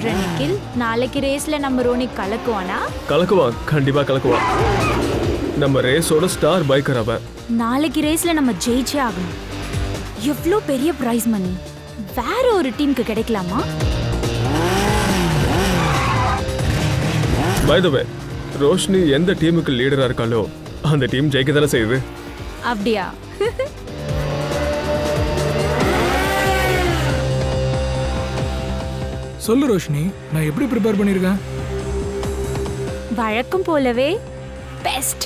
சொல்ற நிக்கில், நாளைக்கு ரேஸ்ல நம்ம ரோனி கலக்குவானா? கலக்குவான், கண்டிப்பா கலக்குவான். நம்ம ரேஸோட ஸ்டார் பைக்கர் அவன். நாளைக்கு ரேஸ்ல நம்ம ஜெயிச்சே ஆகணும். எவ்வளோ பெரிய பிரைஸ் மணி வேற ஒரு டீமுக்கு கிடைக்கலாமா? பை தி வே, ரோஷினி எந்த டீமுக்கு லீடரா இருக்காளோ அந்த டீம் ஜெயிக்க தானே செய்யுது. அப்படியா? சொல்லு ரோஷினி, நான் எப்படி ப்ரிப்பேர் பண்ணிருக்கேன்? வழக்கம் போலவே பெஸ்ட்.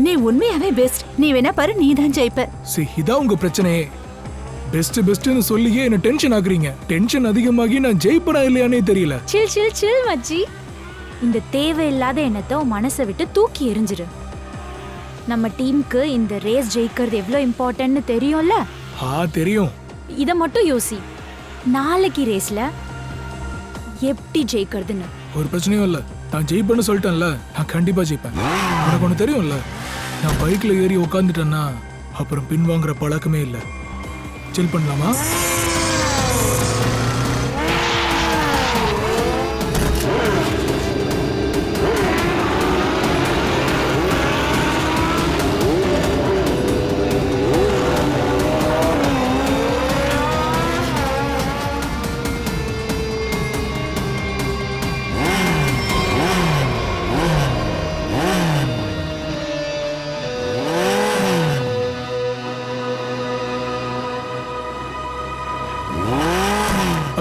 நீ உண்மையாவே பெஸ்ட். நீ வேணா பாரு, நீ தான் ஜெயிப்ப. இதான் உங்க பிரச்சனையே. பெஸ்ட் பெஸ்ட்னு சொல்லியே என்ன டென்ஷன் ஆக்குறீங்க. டென்ஷன் அதிகமாகி நான் ஜெயிப்பனா இல்லையானே தெரியல. சில் சில் சில் மச்சி. இந்த தேவையில்லாத எண்ணத்தை உன் மனசை விட்டு தூக்கி எறிஞ்சிரு. நம்ம டீமுக்கு இந்த ரேஸ் ஜெயிக்கிறது எவ்வளோ இம்பார்ட்டன்ட்னு தெரியும்ல? தெரியும். இதை மட்டும் யோசி. நாளைக்கு ரேஸ்ல எப்படி ஜெயிக்கிறதுன்னு ஒரு பிரச்சனையும் இல்ல. நான் ஜெயிப்பேன்னு சொல்லிட்டேன்ல, நான் கண்டிப்பா ஜெயிப்பேன். உனக்கு ஒன்று தெரியும்ல, நான் பைக்ல ஏறி உட்காந்துட்டேன்னா அப்புறம் பின் வாங்குற பழக்கமே இல்லை. சில் பண்ணலாமா?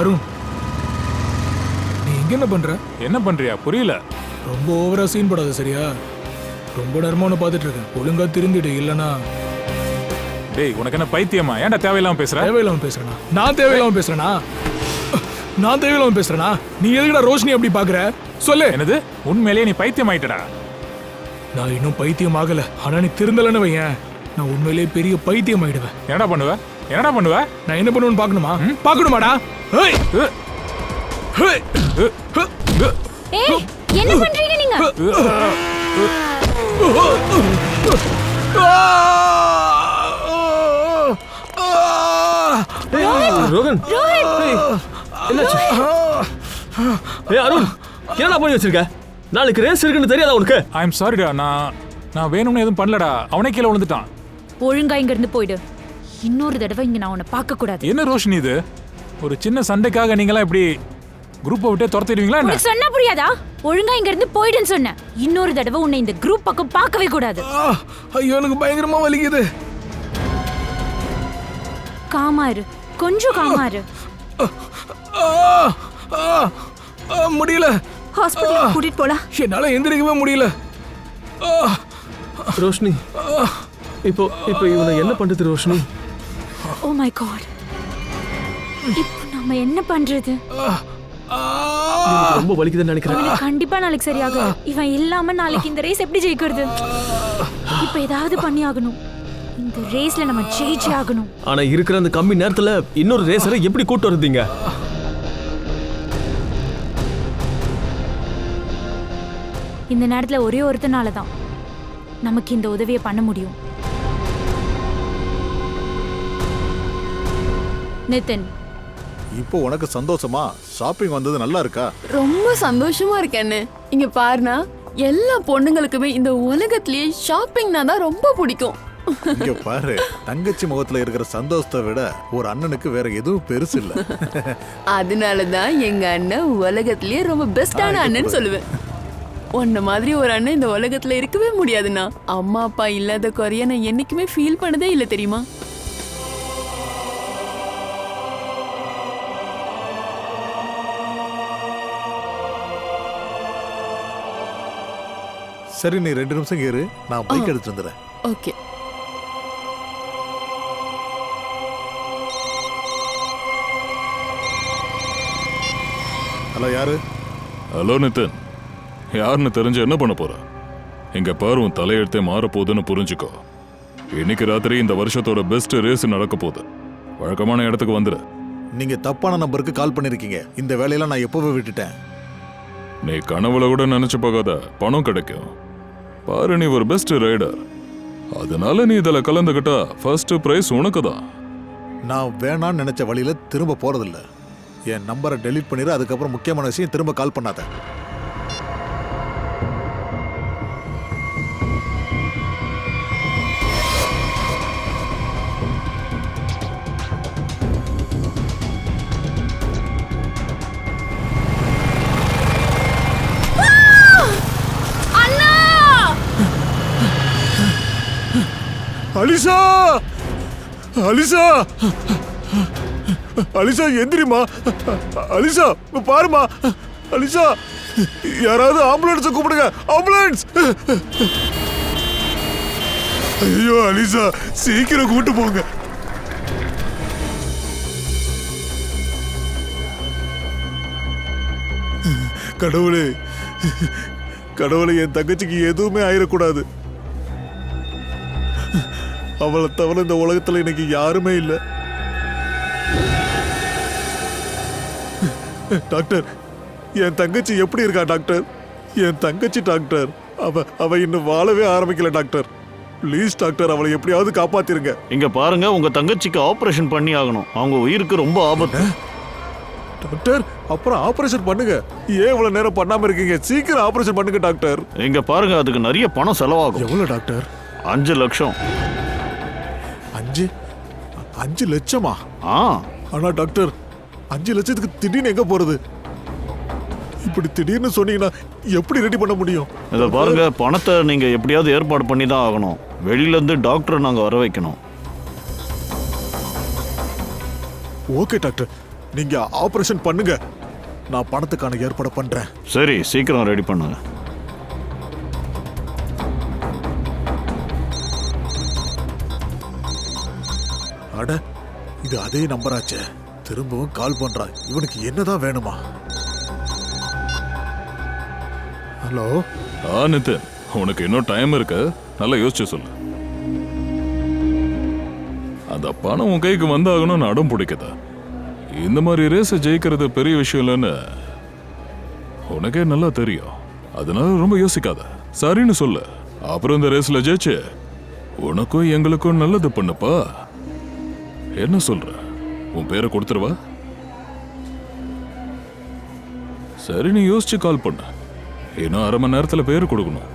அருண், நீ இங்க என்ன பண்ற? என்ன பண்றியா? புரியல. ரொம்ப ஓவரா சீன் போடாத சரியா? ரொம்ப நேரமா உன்னை பார்த்துட்டு இருக்கேன். ஒழுங்கா திருந்திடு, இல்லனா. டேய், உனக்கு என்ன பைத்தியமா? ஏன்டா தேவையில்லாம பேசுற? தேவையில்லாம பேசுறேனா? நான் தேவையில்லாம பேசுறேனா? நான் தேவையில்லாம பேசுறேனா? நீ எதுக்குடா ரோஷினி அப்படி பாக்குற? சொல்லு. என்னது? உண்மையிலேயே நீ பைத்தியம் ஆயிட்டடா. நான் இன்னும் பைத்தியம் ஆகல. ஆனா நீ திருந்தலன்னு வையேன், நான் உண்மையிலேயே பெரிய பைத்தியம் ஆயிடுவேன். என்னடா பண்ணுவ? என்னடா பண்ணுவ? நான் என்ன பண்ணுவேன்னு பாக்கணுமா? பாக்கணுமாடா? ஏய், ஏய், என்ன பண்றீங்க நீங்க? ரோகன், என்னாச்சு? அருண், என்னடா பண்ணி வச்சிருக்க? நாளைக்கு ரேஸ் இருக்குன்னு தெரியாதா உனக்கு? ஐ எம் சாரிடா. நான் வேணும்னு எதுவும் பண்ணலடா. அவனே கீழே விழுந்துட்டான். ஒழுங்கா இங்க இருந்து போயிடு. இன்னொரு தடவை இங்க நான் உன்னை பார்க்க கூடாது. என்ன ரோஷினி இது? ஒரு சின்ன சண்டைக்காக நீங்களா இப்படி குரூப்பை விட்டே துரத்திடுவீங்களா என்ன? உனக்கு சொன்னா புரியாதா? ஒழுங்கா இங்க இருந்து போயிடுன்னு சொன்னேன். இன்னொரு தடவை உன்னை இந்த குரூப் பக்கம் பார்க்கவே கூடாது. ஐயோ, எனக்கு பயங்கரமா வலிக்குது. காமாரு, கொஞ்சம் காமாரு. முடியல. ஹாஸ்பிடல் கூட்டிட்டு போலாம். என்னால எந்திரிக்கவே முடியல. ரோஷினி, இப்போ இவனை என்ன பண்றது ரோஷினி? ஓ மை காட், இப்போ நம்ம என்ன பண்றது? ரொம்ப வலிக்குதுன்னு நினைக்கிறேன். அவனுக்கு கண்டிப்பா நாளைக்கு சரியாகும். இவன் இல்லாம நாளைக்கு இந்த ரேஸ் எப்படி ஜெயிக்கிறது? இப்போ ஏதாவது பண்ணி ஆகணும். இந்த ரேஸ்ல நம்ம ஜெயிச்சே ஆகணும். ஆனா இருக்கிற அந்த கம்மி நேரத்துல இன்னொரு ரேசரை எப்படி கூட்டு வருதீங்க? இந்த நேரத்துல ஒரே ஒருத்தனால தான் நமக்கு இந்த உதவியை பண்ண முடியும். நிதின், இப்போ உனக்கு சந்தோஷமா? ஷாப்பிங் வந்தது நல்லா இருக்கா? ரொம்ப சந்தோஷமா இருக்கேன்னு. இங்க பாருனா, எல்லா பொண்ணுங்களுக்குமே இந்த உலகத்திலேயே ஷாப்பிங்னா தான் ரொம்ப பிடிக்கும். இங்க பாரு, தங்கச்சி முகத்துல இருக்கிற சந்தோஷத்தை விட ஒரு அண்ணனுக்கு வேற எதுவும் பெருசு இல்ல. அதனாலதான் எங்க அண்ணன் உலகத்திலேயே ரொம்ப பெஸ்டான அண்ணன் சொல்லுவேன். உன்ன மாதிரி ஒரு அண்ணன் இந்த உலகத்துல இருக்கவே முடியாதுண்ணா. அம்மா அப்பா இல்லாத குறைய நான் என்னைக்குமே ஃபீல் பண்ணதே இல்லை தெரியுமா? சரி, நீ 2 நிமிஷம் இரு, நான் பைக் எடுத்து வந்துடுறேன். ஓகே. ஹலோ, யாரு? ஹலோ நிதின், யாருன்னு தெரிஞ்சு என்ன பண்ண போற? இங்க பாரு, உன் தலையெழுத்தே மாறப்போகுதுன்னு புரிஞ்சுக்கோ. இன்னைக்கு ராத்திரி இந்த வருஷத்தோட பெஸ்ட் ரேஸ் நடக்க போகுது. வழக்கமான இடத்துக்கு வந்துடு. நீங்க தப்பான நம்பருக்கு கால் பண்ணிருக்கீங்க. இந்த வேலையெல்லாம் நான் எப்பவே விட்டுட்டேன். நீ கனவுல கூட நினைச்சு போகாத, பணம் கிடைக்கும். பாரு, நீ ஒரு பெஸ்ட் ரைடர். அதனால நீ இதுல கலந்துக்கிட்டா ஃபர்ஸ்ட் பிரைஸ் உனக்கு தான். நான் வேணான்னு நினைச்ச வழியில திரும்ப போறதில்ல. என் நம்பரை டெலீட் பண்ணிடு. அதுக்கப்புறம் முக்கியமான விஷயம் திரும்ப கால் பண்ணாத. அலிசா, அலிசா, அலிசா எந்திரிமா. அலிசா பாருமா. அலிசா, யாராவது ஆம்புலன்ஸ் கூப்பிடுங்க. ஆம்புலன்ஸ். ஐயோ அலிசா, சீக்கிரம் கூட்டு போங்க. கடவுளே, கடவுளே, என் தங்கச்சிக்கு எதுவுமே ஆயிடக்கூடாது. அவளை தவிர இந்த உலகத்துல எனக்கு யாருமே இல்லை. டாக்டர், என் தங்கச்சி எப்படி இருக்கா டாக்டர்? என் தங்கச்சி டாக்டர், அவ இன்னும் வாழவே ஆரம்பிக்கல டாக்டர். ப்ளீஸ் டாக்டர், அவளை எப்படியாவது காப்பாத்திருங்க. இங்க பாருங்க, உங்க தங்கச்சிக்கு ஆபரேஷன் பண்ணி ஆகணும். அவங்க உயிருக்கு ரொம்ப ஆபத்து. டாக்டர், அப்புறம் ஆபரேஷன் பண்ணுங்க. ஏன் இவ்வளவு நேரம் பண்ணாம இருக்கீங்க? சீக்கிரம் ஆபரேஷன் பண்ணுங்க டாக்டர். இங்க பாருங்க, அதுக்கு நிறைய பணம் செலவாகும். எவ்வளவு டாக்டர்? 5 லட்சம். 5 லட்சமா? ஆ, ஆனா டாக்டர், 5 லட்சத்துக்கு திடீர்னு எங்க போறது? இப்படி திடீர்னு சொன்னீங்கன்னா எப்படி ரெடி பண்ண முடியும்? இத பாருங்க, பணத்தை நீங்க எப்படியாவது ஏற்பாடு பண்ணி தான் ஆகணும். வெளியில இருந்து டாக்டரை நாங்க வர வைக்கணும். ஓகே டாக்டர், நீங்க ஆபரேஷன் பண்ணுங்க. நான் பணத்துக்கான ஏற்பாடு பண்றேன். சரி, சீக்கிரம் ரெடி பண்ணுங்க. அட, இது அதே நம்பராச்சே. திரும்பவும் கால் பண்றான். இவனுக்கு என்னதான் வேணுமா? ஹலோ. நிதின், உனக்கு இன்னும் டைம் இருக்கு. நல்லா யோசிச்சு சொல்லு. அந்த பணம் உன் கைக்கு வந்தாகணும்னு அடம் பிடிக்குதா? இந்த மாதிரி ரேஸை ஜெயிக்கிறது பெரிய விஷயம் இல்லைன்னு உனக்கே நல்லா தெரியும். அதனால ரொம்ப யோசிக்காத, சரின்னு சொல்லு. அப்புறம் இந்த ரேஸ்ல ஜெயிச்சு உனக்கும் எங்களுக்கும் நல்லது பண்ணுப்பா. என்ன சொல்ற? உன் பேரை கொடுத்துருவா? சரி, நீ யோசிச்சு கால் பண்ண. இன்னும் 1/2 மணி நேரத்துல பேரு கொடுக்கணும்.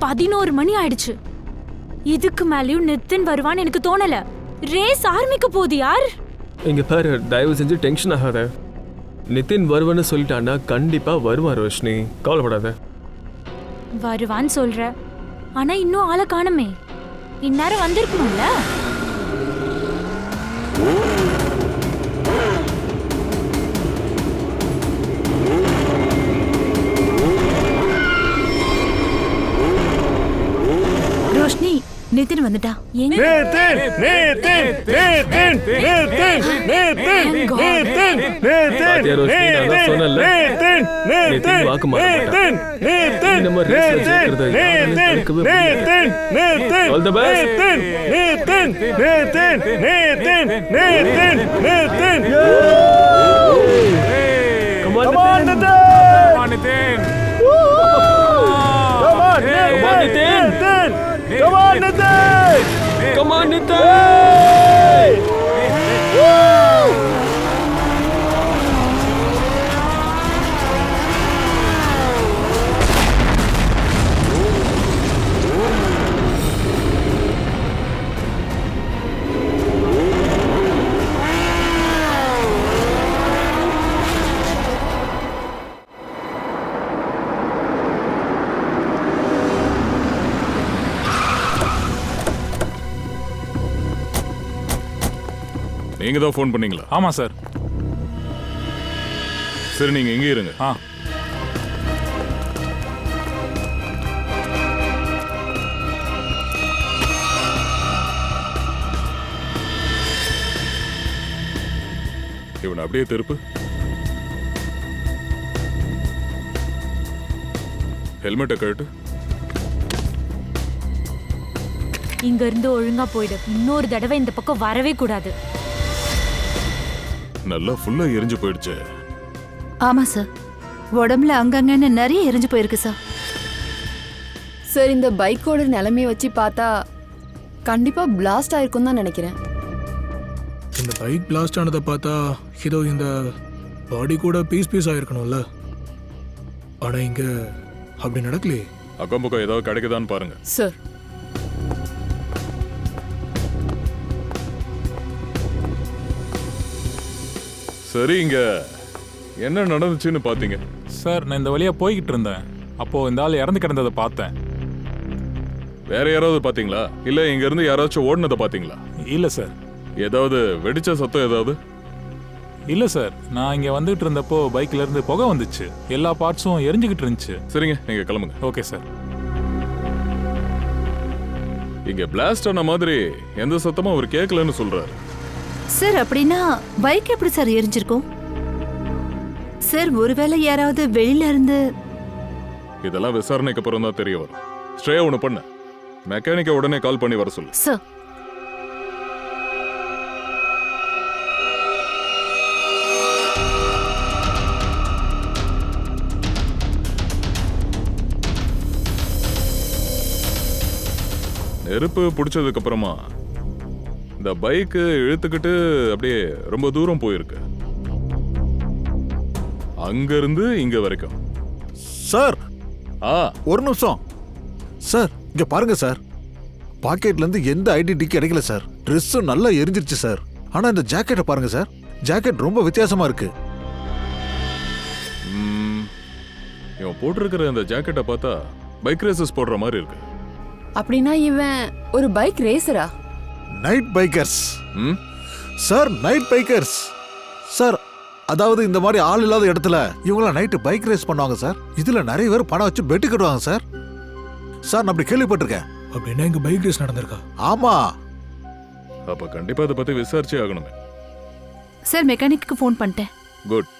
பதினோரு மணி ஆயிடுச்சு. இதுக்கு மேலயும் நிதின் வருவான்னு எனக்கு தோணல. ரேஸ் ஆரம்பிக்க போகுது. யார்? இங்க பாரு, தயவு செஞ்சு டென்ஷன் ஆகாத. நிதின் வருவன்னு சொல்லிட்டான்னா கண்டிப்பா வருவான் ரோஷினி, கவலைப்படாத. வருவான்னு சொல்ற, ஆனா இன்னும் ஆளை காணுமே. இந்நேரம் வந்திருக்கணும்ல. ரோஷினி, நிதின் வந்துட்டா. எங்க? பாத்தியா ரோஷினி, நான் தான் சொன்னேன்ல, நிதின் வாக்கு மாற மாட்டான். நம்ம ரேஸ்ல ஜெயிக்கிறதை யாராலையும் தடுக்கவே முடியாது. All the best. Come on, Nitin. Come on, Nitin. Come on, Nitin. Come on, Nitin. Come on, Nitin. நீங்க தான் ஃபோன் பண்ணீங்களா? ஆமா சார். சரி, நீங்க எங்கே இருங்க. இவனை அப்படியே திருப்பு. ஹெல்மெட்டை கழட்டு. இங்க இருந்து ஒழுங்கா போயிடு. இன்னொரு தடவை இந்த பக்கம் வரவே கூடாது. நல்லா ஃபுல்லா எரிஞ்சு போயிடுச்சு. ஆமா சார், உடம்புல அங்கங்கன்னு நிறைய எரிஞ்சு போயிருக்கு சார். சார், இந்த பைக்கோட நிலைமையை வச்சு பார்த்தா கண்டிப்பா பிளாஸ்ட் ஆயிருக்கும் தான் நினைக்கிறேன். இந்த பைக் பிளாஸ்ட் ஆனதை பார்த்தா இதோ இந்த பாடி கூட பீஸ் ஆயிருக்கணும்ல. ஆனா இங்க அப்படி நடக்கலையே. அக்கம் பக்கம் ஏதாவது கிடைக்குதான்னு பாருங்க. சார், சரி, இங்க என்ன நடந்துச்சுன்னு பாத்தீங்க? சார், நான் இந்த வழியா போய்கிட்டு இருந்தேன். அப்போ இந்த ஆள் இறந்து கிடந்ததை பார்த்தேன். வேற யாராவது பாத்தீங்களா? இல்ல இங்க இருந்து யாராச்சும் ஓடுனதை பாத்தீங்களா? இல்ல சார். ஏதாவது வெடிச்ச சத்தம் ஏதாவது? இல்ல சார், நான் இங்க வந்துகிட்டு இருந்தப்போ பைக்ல இருந்து புகை வந்துச்சு. எல்லா பார்ட்ஸும் எரிஞ்சுக்கிட்டு இருந்துச்சு. சரிங்க, நீங்க கிளம்புங்க. Okay sir. இங்க பிளாஸ்ட் ஆன மாதிரி எந்த சத்தமும் அவர் கேட்கலன்னு சொல்றாரு. சார், அப்படின்னா பைக் எப்படி சார் எரிஞ்சிருக்கும்? சார், ஒருவேளை யாராவது வெளியில இருந்து... இதெல்லாம் விசாரணைக்கு அப்புறம் தான் தெரிய வரும். ஸ்ட்ரே ஒன்று பண்ண, மெக்கானிக்கை உடனே கால் பண்ணி வர சொல்லு. சார், நெருப்பு பிடிச்சதுக்கு அப்புறமா இந்த பைக்கு இழுத்துக்கிட்டு அப்படியே ரொம்ப தூரம் போயிருக்கு. அங்க இருந்து இங்க வரைக்கும். சார், ஒரு நிமிஷம் சார், இங்க பாருங்க சார். பாக்கெட்ல இருந்து எந்த ஐடென்டிட்டி கிடைக்கல சார். ட்ரெஸ்ஸும் நல்லா எரிஞ்சிருச்சு சார். ஆனா இந்த ஜாக்கெட்டை பாருங்க சார். ஜாக்கெட் ரொம்ப வித்தியாசமா இருக்கு. இவன் போட்டிருக்கிற இந்த ஜாக்கெட்டை பார்த்தா பைக் ரேசஸ் போடுற மாதிரி இருக்கு. அப்படின்னா இவன் ஒரு பைக் ரேசரா? Night bikers sir, night bikers sir. அதாவது இந்த மாதிரி ஆள் இல்லாத இடத்துல இவங்களாம் நைட்டு பைக் ரேஸ் பண்ணுவாங்க சார். இதுல நிறைய பேர் பணம் வச்சு பெட்டு கட்டுவாங்க சார். சார், நான் அப்படி கேள்விப்பட்டிருக்கேன். அப்படின்னா இங்க பைக் ரேஸ் நடந்திருக்கா? ஆமா. அப்ப கண்டிப்பா அதை பத்தி விசாரிச்சே ஆகணுமே. சார், மெக்கானிக்கு ஃபோன் பண்ணிட்டேன். குட்.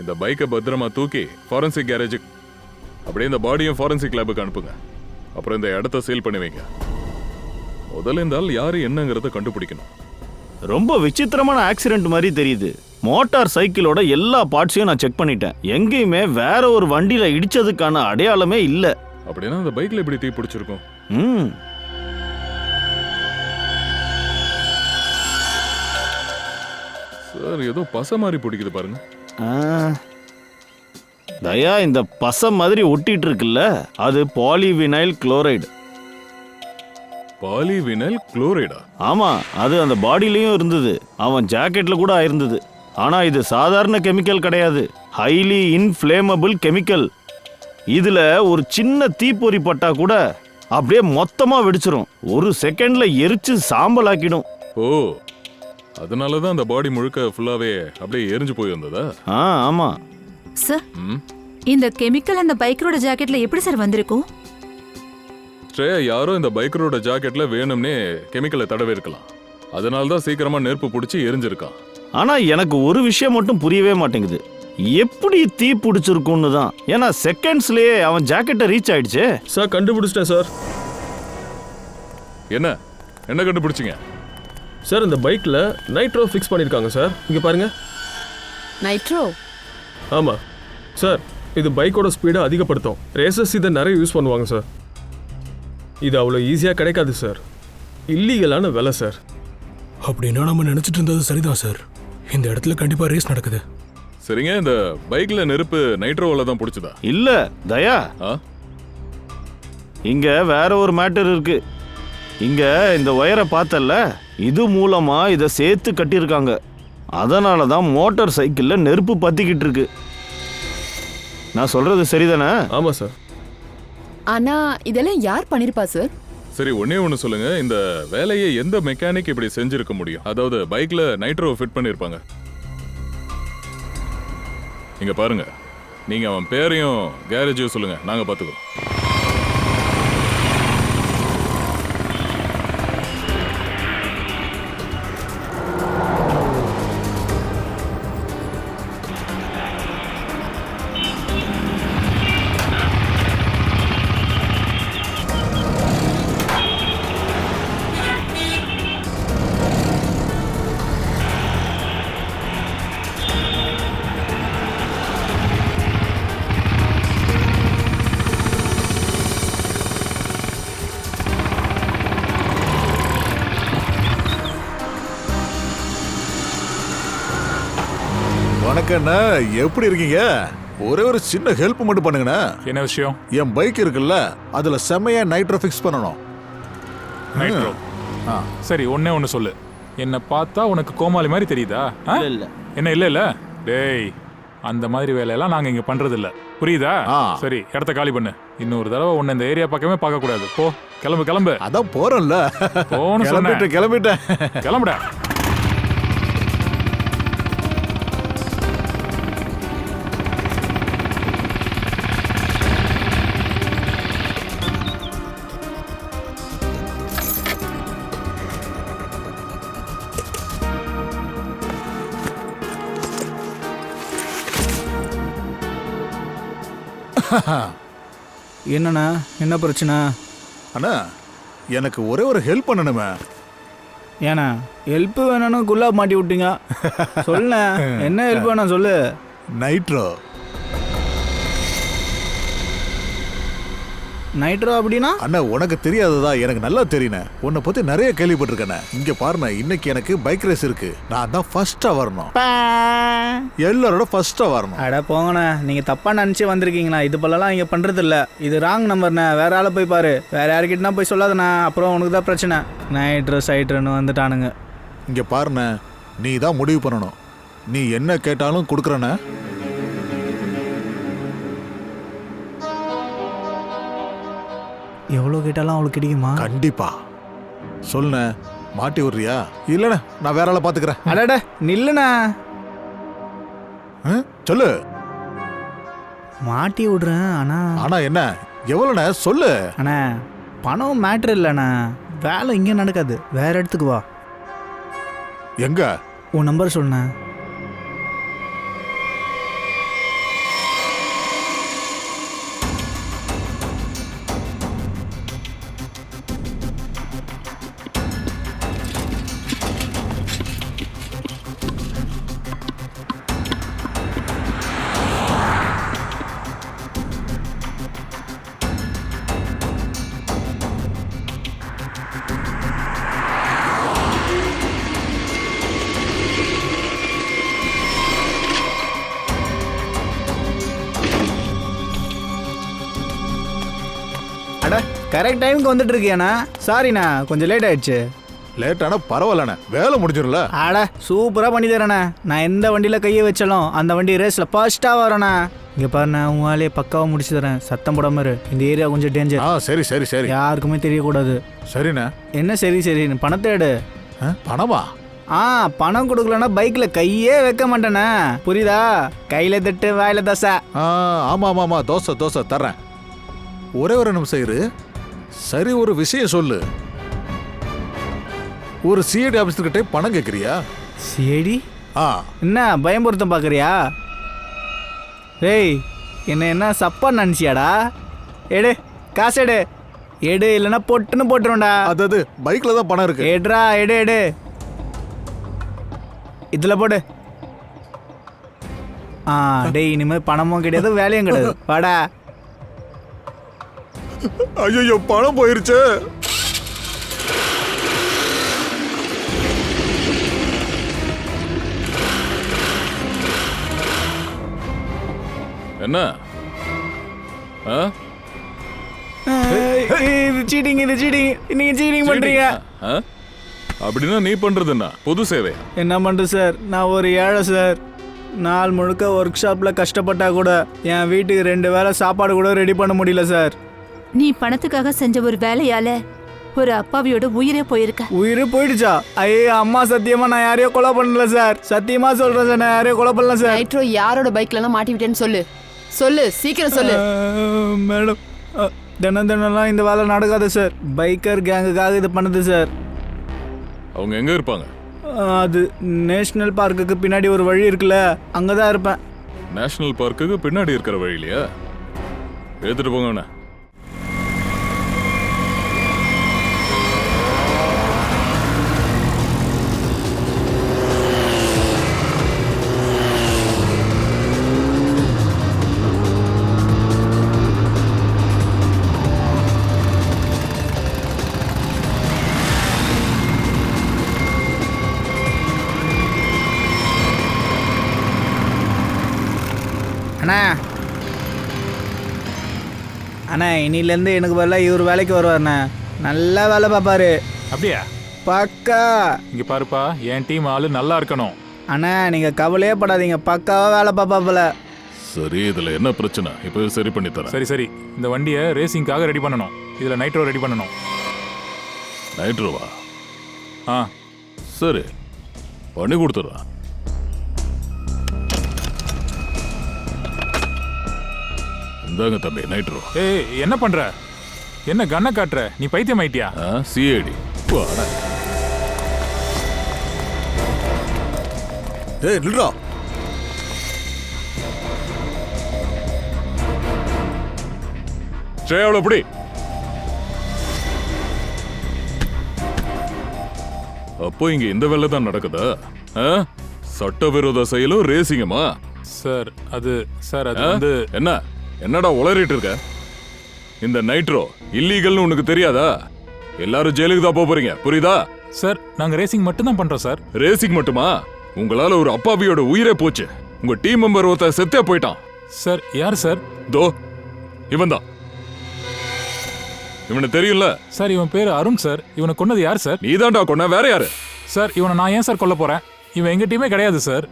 இந்த பைக்கை பத்திரமா தூக்கி ஃபாரன்சிக் கேரேஜுக்கு, அப்படியே இந்த பாடியும் ஃபாரன்சிக் லேபுக்கு அனுப்புங்க. அப்புறம் இந்த இடத்த சீல் பண்ணி வைங்க. முதல்ல இந்த ஆள் யாரு என்னங்கிறத கண்டுபிடிக்கணும். ரொம்ப விசித்திரமான ஆக்சிடென்ட் மாதிரி தெரியுது. மோட்டார் சைக்கிளோட எல்லா பார்ட்ஸையும் நான் செக் பண்ணிட்டேன். எங்கேயுமே வேற ஒரு வண்டியில இடிச்சதுக்கான அடையாளமே இல்ல. அப்படின்னா அந்த பைக்ல எப்படி தீ பிடிச்சிருக்கும்? சார், ஏதோ பசை மாதிரி பிடிக்குது பாருங்க. தயா, இந்த பசை மாதிரி ஒட்டிட்டு இருக்குல்ல, அது பாலிவினைல் குளோரைடு. பாலிவினைல் குளோரைடா? ஆமா, அது அந்த பாடியிலயும் இருந்தது. அவன் ஜாக்கெட்ல கூட ஆயிருந்தது. ஆனா இது சாதாரண கெமிக்கல் கிடையாது. Highly inflammable chemical. இதுல ஒரு சின்ன தீப்பொறி பட்டா கூட அப்படியே மொத்தமா வெடிச்சிரும். ஒரு செகண்ட்ல எரிச்சு சாம்பல் ஆக்கிடும். ஓ, அதனாலதான் அந்த பாடி முழுக்க ஃபுல்லாவே அப்படியே எரிஞ்சு போய் வந்ததா? ஆமா சார், இந்த கெமிக்கல் அந்த பைக்கரோட ஜாக்கெட்ல எப்படி சார் வந்திருக்கும்? ஸ்ட்ரேயா யாரோ இந்த பைக்கரோட ஜாக்கெட்ல வேணும்னே கெமிக்கலை தடவி இருக்கலாம். அதனால தான் சீக்கிரமா நெருப்பு பிடிச்சி எரிஞ்சிருக்கான். ஆனா எனக்கு ஒரு விஷயம் மட்டும் புரியவே மாட்டேங்குது. எப்படி தீ பிடிச்சிருக்கும்னு தான். ஏன்னா செகண்ட்ஸ்லயே அவன் ஜாக்கெட்டை ரீச் ஆயிடுச்சு. சார், கண்டுபிடிச்சிட்டேன் சார். என்ன என்ன கண்டுபிடிச்சிங்க? சார், இந்த பைக்ல நைட்ரோ ஃபிக்ஸ் பண்ணிருக்காங்க சார். இங்க பாருங்க. நைட்ரோ? ஆமா சார், இது பைக்கோட ஸ்பீடை அதிகப்படுத்தும். ரேசர்ஸ் இதை நிறைய யூஸ் பண்ணுவாங்க சார். இது அவ்வளோ ஈஸியாக கிடைக்காது சார். இல்லீகலான வேலை சார். அப்படின்னா நம்ம நினைச்சிட்டு இருந்தது சரிதான் சார். இந்த இடத்துல கண்டிப்பா ரேஸ் நடக்குது. சரிங்க, இந்த பைக்ல நெருப்பு நைட்ரோவால தான் பிடிச்சதா? இல்ல தயா, இங்க வேற ஒரு மேட்டர் இருக்கு. இங்க இந்த ஒயரை பார்த்தல்ல, இது மூலமா இதை சேர்த்து கட்டியிருக்காங்க. அதனால தான் மோட்டார் சைக்கிளில் நெருப்பு பத்திக்கிட்டு இருக்கு. நான் சொல்றது சரிதானே? ஆமா சார். ஆனா இதெல்லாம் யார் பண்ணிருப்பா சார்? சரி, ஒண்ணே ஒன்று சொல்லுங்க. இந்த வேலையை எந்த மெக்கானிக் இப்படி செஞ்சிருக்க முடியும்? அதாவது பைக்ல நைட்ரோ ஃபிட் பண்ணிருப்பாங்க. இங்க பாருங்க, நீங்க அவன் பேரையும் கேரேஜையும் சொல்லுங்க, நாங்க பாத்துக்கிறோம். வணக்கண்ணா, எப்படி இருக்கீங்க? ஒரே ஒரு சின்ன ஹெல்ப் மட்டும் பண்ணுங்கண்ணா. என்ன விஷயம்? என் பைக் இருக்குல்ல, அதுல செம்மையா நைட்ரோ ஃபிக்ஸ் பண்ணணும். நைட்ரோ. சரி, ஒண்ணு சொல்லு. என்ன பார்த்தா உனக்கு கோமாளி மாதிரி தெரியுதா? என்ன இல்ல டேய், அந்த மாதிரி வேலையெல்லாம் நாங்க இங்க பண்றது இல்ல, புரியுதா? சரி, இடத்த காலி பண்ணு. இன்னொரு தடவை உன்னை இந்த ஏரியா பக்கமே பார்க்க கூடாது. போ, கிளம்பு. அதான் போறேன்ல. போன்னு சொன்னேன். கிளம்பிட்டேன். கிளம்புடா. என்னண்ணா, என்ன பிரச்சனை? அண்ணா, எனக்கு ஒரே ஒரு ஹெல்ப் பண்ணணுமே. ஏண்ணா, ஹெல்ப் வேணும்னு குல்லாப் மாட்டி விட்டீங்க. சொல்லுண்ணா, என்ன ஹெல்ப் வேணும் சொல்லு. நைட்ரோ. நைட்ரோ அப்படின்னா? அண்ணா, உனக்கு தெரியாததா? எனக்கு நல்லா தெரியுண்ணே. உன்னை பத்தி நிறைய கேள்விப்பட்டிருக்கேண்ணே. இங்க பாருண்ணே, இன்னைக்கு எனக்கு பைக் ரேஸ் இருக்கு. நான் தான் ஃபர்ஸ்டா வரணும், எல்லாரோட ஃபர்ஸ்டா வரணும். அட போங்கண்ணா, நீங்க தப்பா நினைச்சு வந்திருக்கீங்கண்ணா. இது போலலாம் இங்க பண்றது இல்ல. இது ராங் நம்பர்ண்ணே. வேற ஆளை போய் பாரு. வேற யாருக்கிட்டனா போய் சொல்லாதண்ணா, அப்புறம் உனக்கு தான் பிரச்சனை. நைட்ரோ சைட்ருன்னு வந்துட்டானுங்க. இங்க பாருண்ணே, நீ தான் முடிவு பண்ணணும். நீ என்ன கேட்டாலும் கொடுக்குறண்ணே. எவ்வளோ கேட்டாலும் அவளுக்கு கிடைக்குமா? கண்டிப்பா. சொல்லுண்ணே, மாட்டி விடுறியா? இல்லண்ணே, நான் வேற ஆளை பாத்துக்கிறேன். அடட நில்லுண்ணா. சொல்லு. மாட்டி விடுறேன். ஆனா என்ன? எவ்வளோண்ணே? சொல்லு. அண்ணா, பணம் மேட்ரு இல்லைண்ணா. வேலை இங்கே நடக்காது, வேற இடத்துக்கு வா. எங்க? உன் நம்பர் சொல்லுண்ணா. அட, கரெக்ட் டைமுக்கு வந்துட்டு இருக்கியாண்ணா. சாரிண்ணா, கொஞ்சம் லேட் ஆயிடுச்சு. லேட் ஆனால் பரவாயில்லண்ணே, வேலை முடிஞ்சிடும்ல. அட, சூப்பராக பண்ணி தரேண்ணே. நான் எந்த வண்டியில் கையை வச்சாலும் அந்த வண்டி ரேஸில் ஃபர்ஸ்ட்டாக வரேண்ணா. இங்கே பாருண்ணா, உன் வேலையை பக்காவாக முடிச்சு தரேன். சத்தம் போடாம இரு. இந்த ஏரியா கொஞ்சம் டேஞ்சர். சரி யாருக்குமே தெரியக்கூடாது. சரிண்ணா. என்ன சரி பணத்தை எடு. பணமா? பணம் கொடுக்கலன்னா பைக்கில் கையே வைக்க மாட்டேண்ணே, புரியுதா? கையில் தட்டு வாயில தோசை. ஆமாம், தோசை தர்றேன். ஒரே ஒரு நிமிஷம் இரு. சரி, ஒரு விஷயம் சொல்லு. ஒரு சிஐடி ஆபீஸ்கிட்ட பணம் கேட்குறியா? சிஐடி? என்ன பயம்பொருத்தம் பார்க்குறியா? ஏய், என்ன சப்பா நினச்சியாடா? எடு, காசு எடு இல்லைன்னா பொட்டுன்னு போட்டுருவோம்டா. அது பைக்கில் தான் பணம் இருக்கு. எடுறா, எடு. இதில் போடு. டேய், இனிமேல் பணமும் கிடையாது, வேலையும் கிடையாது. வாடா. ஐயோ, பணம் போயிருச்சு. என்ன? இது சீட்டிங். நீங்க சீட்டிங் பண்றீங்க. அப்படின்னா நீ பண்றது என்ன? பொது சேவை. என்ன பண்றது சார், நான் ஒரு ஏழை சார். நாள் முழுக்க ஒர்க் ஷாப்பில் கஷ்டப்பட்டா கூட என் வீட்டுக்கு 2 வேளை சாப்பாடு கூட ரெடி பண்ண முடியல சார். நீ பணத்துக்காக செஞ்ச ஒரு வேலையால ஒரு அப்பாவியோட உயிரே போயிருக்க. உயிரே போயிடுச்சா? ஐயோ அம்மா, சத்தியமா நான் யாரையோ கொலை பண்ணல சார். சத்தியமா சொல்றேன் சார், நான் யாரையோ கொலை பண்ணல சார். நைட்ரோ யாரோட பைக்ல எல்லாம் மாட்டி விட்டேன்னு சொல்லு, சீக்கிரம் சொல்லு. மேடம், தினம்லாம் இந்த வேலை நடக்காது சார். பைக்கர் கேங்குக்காக இது பண்ணுது சார். அவங்க எங்க இருப்பாங்க? அது நேஷனல் பார்க்குக்கு பின்னாடி ஒரு வழி இருக்குல்ல, அங்கதான் இருப்பேன். நேஷனல் பார்க்குக்கு பின்னாடி இருக்கிற வழியிலையா? எடுத்துட்டு போங்கண்ணா. அண்ணா அண்ணா இன்னிலேருந்து எனக்கு பதிலாக இவர் வேலைக்கு வருவார்ண்ணே. நல்லா வேலை பார்ப்பாரு. அப்படியா? பக்கா. இங்க பாருப்பா, என் டீம் ஆளு நல்லா இருக்கணும். அண்ணா நீங்கள் கவலையே படாதீங்க, பக்காவாக வேலை பார்ப்பாப்புல. சரி, இதுல என்ன பிரச்சனை? இப்போ சரி பண்ணி தரேன். சரி சரி, இந்த வண்டியை ரேசிங்காக ரெடி பண்ணணும். இதுல நைட்ரோ ரெடி பண்ணணும். நைட்ரோவா? ஆ சரி, பண்ணி கொடுத்துட்றேன். இந்தாங்க தம்பி நைட்ரோ. ஏய், என்ன பண்ற? என்ன கண்ணை காட்டுற? நீ பைத்தியம் ஆயிட்டியா? சிஐடி. ஏய் நில்றா. ஸ்ரேயாவில் எப்படி? அப்போ இங்க இந்த வேலை தான் நடக்குதா? சட்டவிரோத செயலும் ரேசிங்கம்மா? சார் அது வந்து என்னடா உளறிட்டு இருக்க? இந்த நைட்ரோ இல்லீகல்னு உனக்கு தெரியாதா? எல்லாரும் ஜெயிலுக்கு தான் போறீங்க, புரியுதா? சார் நாங்க ரேசிங் மட்டும் தான் பண்றோம் சார். ரேசிங் மட்டுமா? உங்களால ஒரு அப்பாவியோட உயிரே போச்சு. உங்க டீம் மெம்பர் ஒருத்த செத்தே போயிட்டான். சார் யார் சார்? தோ இவன் தான். இவனை தெரியும்ல? சார் இவன் பேரு அருண் சார். இவனை கொன்னது யார் சார்? நீதான்டா கொன்ன, வேற யாரு? சார் இவனை நான் ஏன் சார் கொல்ல போறேன்? இவன் எங்க டீமே கிடையாது சார்.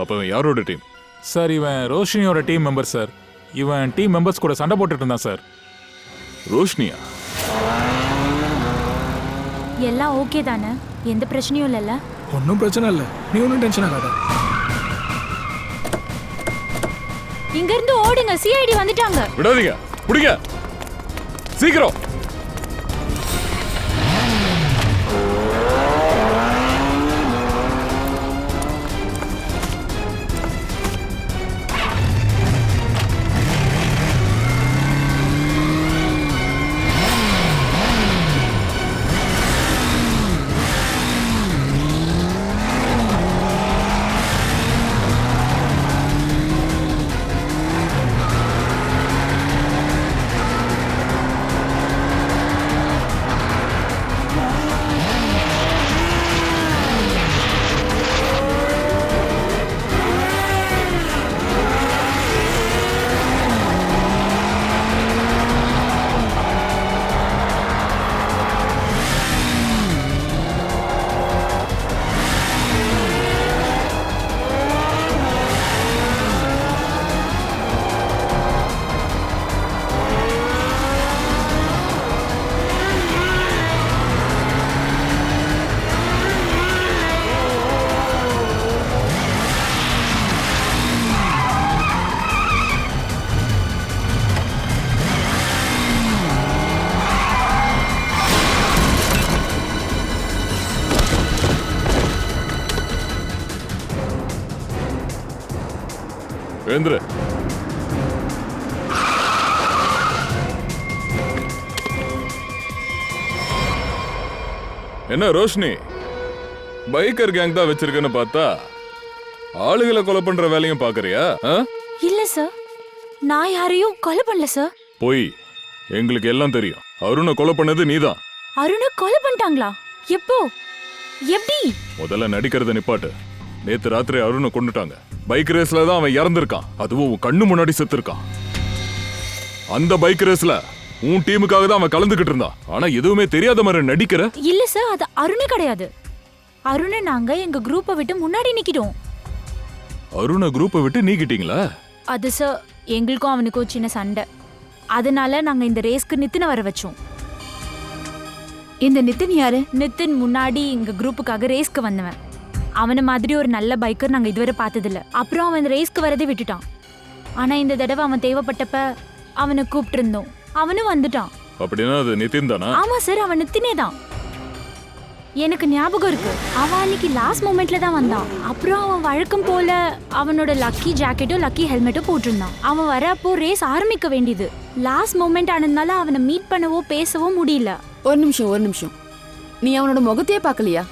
அப்ப இவன் யாரோட டீம்? சார் இவன் ரோஷினியோட டீம் மெம்பர் சார். இவன் டீம் மெம்பர்ஸ் கூட சண்டை போட்டுட்டு இருந்தான் சார். ரோஷினியா? எல்லாம் ஓகே தானே? எந்த பிரச்சனையும் இல்லைல்ல? ஒன்றும் பிரச்சனை இல்லை, நீ ஒன்றும் டென்ஷன் ஆகாத. இங்க இருந்து ஓடுங்க, சிஐடி வந்துட்டாங்க. விடாதீங்க, புடிங்க சீக்கிரம். வேந்திர, என்ன ரோஷினி, பைக்கர் கேங் தான் வச்சிருக்கேன்னு பார்த்தா ஆளுகளை கொலை பண்ற வேலையும் பாக்குறியா? இல்ல சார், நான் யாரையும் கொலை பண்ணல சார். போய், எங்களுக்கு எல்லாம் தெரியும். அருணை கொலை பண்ணது நீதான். அருணை கொலை பண்ணிட்டாங்களா? எப்போ? எப்படி? முதல்ல நடிக்கிறத நிப்பாட்டு. நேத்து ராத்திரி அருணை கொண்டுட்டாங்க. பைக் ரேஸ்ல தான் அவன் இறந்திருக்கான். அதுவும் உன் கண்ணு முன்னாடி செத்துருக்கான். அந்த பைக் ரேஸ்ல உன் டீமுக்காக தான் அவன் கலந்துகிட்டு இருந்தான். ஆனா எதுவுமே தெரியாத மாதிரி நடிக்கிற. இல்ல சார், அது அருணே கிடையாது. அருணை நாங்க எங்க குரூப்பை விட்டு முன்னாடி நிக்கிட்டோம். அருணை குரூப்பை விட்டு நீக்கிட்டீங்களா? அது சார், எங்களுக்கும் அவனுக்கும் சின்ன சண்டை. அதனால நாங்க இந்த ரேஸ்க்கு நித்தின வர வச்சோம். இந்த நிதின் யாரு? நிதின் முன்னாடி எங்க குரூப்புக்காக ரேஸ்க்கு வந்தவன். அவனை மாதிரி ஒரு நல்ல பைக்கர் நாங்க இதுவரை பார்த்ததில்ல. அப்புறம் அவன் ரேஸ்க்கு வரதே விட்டுட்டான். ஆனா இந்த தடவை அவன் தேவைப்பட்டப்ப அவனை கூப்பிட்டு இருந்தோம். அவனும் வந்துட்டான். அப்படின்னா அது நிதின் தானா? ஆமா சார், அவன் நித்தினே தான். எனக்கு ஞாபகம் இருக்கு, அவன் அன்னைக்கு லாஸ்ட் மொமெண்ட்ல தான் வந்தான். அப்புறம் அவன் வழக்கம் போல அவனோட லக்கி ஜாக்கெட்டும் லக்கி ஹெல்மெட்டும் போட்டிருந்தான். அவன் வர அப்போ ரேஸ் ஆரம்பிக்க வேண்டியது. லாஸ்ட் மொமெண்ட் ஆனதுனால அவனை மீட் பண்ணவோ பேசவோ முடியல. ஒரு நிமிஷம், நீ அவனோட முகத்தையே பார்க்கலையா?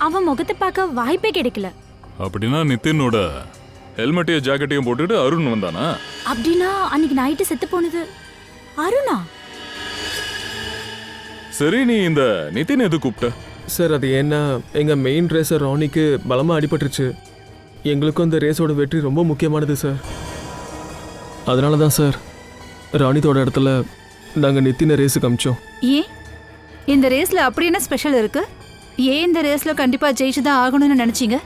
அவன் முகத்தை பார்க்க வாய்ப்பே கிடைக்கல. அப்படின்னா நிதினோட ஹெல்மெட்டையும் ஜாக்கெட்டையும் போட்டுட்டு அருண் வந்தானா? அப்படின்னா அன்னைக்கு நைட்டு செத்து போனது அருணா? சரி, நீ இந்த நிதின் எது கூப்பிட்ட? சார் அது ஏன்னா எங்க மெயின் ரேசர் ராணிக்கு பலமா அடிபட்டுருச்சு. எங்களுக்கும் இந்த ரேஸோட வெற்றி ரொம்ப முக்கியமானது சார். அதனால தான் சார் ராணித்தோட இடத்துல நாங்கள் நித்தின ரேஸுக்கு அமிச்சோம். ஏன் இந்த ரேஸ்ல அப்படி என்ன ஸ்பெஷல் இருக்கு? ஏன் இந்த ரேஸ்ல கண்டிப்பா ஜெயிச்சு தான் ஆகணும்னு நினைச்சீங்க?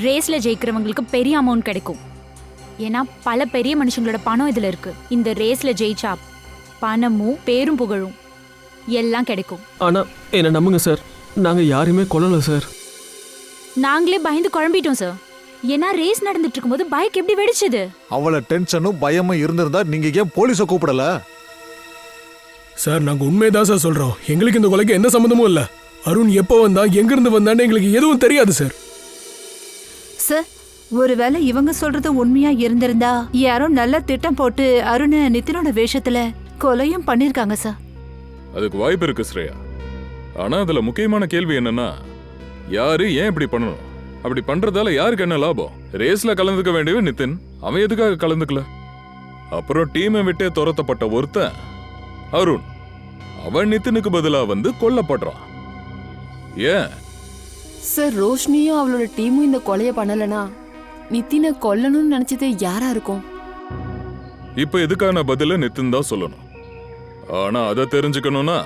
ரேஸ்ல ஜெயிக்கிறவங்களுக்கு பெரிய அமௌண்ட் கிடைக்கும். ஏன்னா பல பெரிய மனுஷங்களோட பணம் இதுல இருக்கு. இந்த ரேஸ்ல ஜெயிச்சா பணமும் பேரும் புகழும் எல்லாம் கிடைக்கும். ஆனால் என்னை நம்புங்க சார், நாங்கள் யாரையுமே கொல்லலை சார். நாங்களே பயந்து குழம்பிட்டோம் சார். ஏன்னா ரேஸ் நடந்துட்டு இருக்கும்போது பைக் எப்படி வெடிச்சது? அவளை டென்ஷனும் பயமும் இருந்திருந்தா நீங்க ஏன் போலீஸை கூப்பிடல? சார் நாங்க உண்மையதான் சார் சொல்றோம். எங்களுக்கு இந்த கொலைக்கு எந்த சம்மந்தமும் இல்ல. அருண் எப்போ வந்தா எங்கிருந்து வந்தான்னு எங்களுக்கு எதுவும் தெரியாது சார். சார் ஒருவேளை இவங்க சொல்றது உண்மையா இருந்திருந்தா யாரோ நல்ல திட்டம் போட்டு அருணை நித்தினோட வேஷத்துல கொலையும் பண்ணிருக்காங்க சார். அதுக்கு வாய்ப்பு இருக்கு ஸ்ரேயா. ஆனா அதுல முக்கியமான கேள்வி என்னன்னா, யாரு ஏன் இப்படி பண்ணணும்? அப்படி பண்றதால யாருக்கு என்ன லாபம்? ரேஸ்ல கலந்துக்க வேண்டியவன் நிதின், அவன் எதுக்காக கலந்துக்கல? அப்புறம் டீமை விட்டே துரத்தப்பட்ட ஒருத்தன் அருண், அவன் நிதினுக்கு பதிலா வந்து கொல்லப்படுறான். ஏன் சார் ரோஷினியும் அவளோட டீமும் இந்த கொலையை பண்ணலனா நித்தினை கொல்லணும்னு நினைச்சது யாரா இருக்கும்? இப்ப இதுக்கான பதில நிதின் தான் சொல்லணும். ஆனா அதை தெரிஞ்சுக்கணும்னா